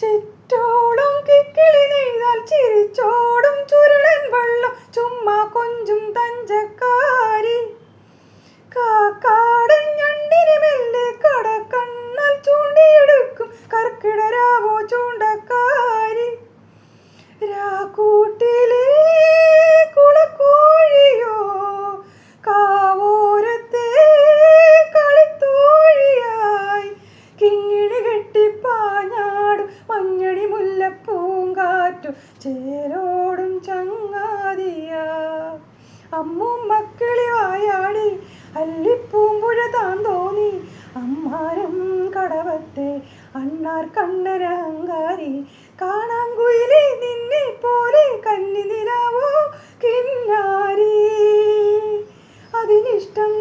ചിറ്റോളം കിക്കിളി നെയ്താൽ ചിരിച്ചോടും ചുരുളൻ വെള്ളം ചുമ്മാ കൊഞ്ചും തഞ്ചക്കാരി കാക്കാടൻ ഞണ്ടിന് മെല്ലെ കടക്കണ്ണാൽ ചൂണ്ടിയെടുക്കും കർക്കിടരാവോ ചൂണ്ടക്കാരി രാക്കൂട്ടിലെ കുളക്കോഴിയോ കാവോരത്തെ കളിത്തോഴിയായി കിങ്ങിണി കെട്ടിപ്പാഞ്ഞാടും മഞ്ഞടി മുല്ലപ്പൂങ്കാറ്റും ചേരോടും ചങ്ങാതിയാ അമ്മും മക്കളി വായാടി അല്ലിപ്പൂമ്പുഴ താൻ തോന്നി അമ്മാരം കടവത്തെ അണ്ണാർ കണ്ണരഹങ്കാരി കാണാങ്കുയിലേ നിന്നെ പോലെ കന്നി നിലാവോ കിന്നാരി അതിനിഷ്ടം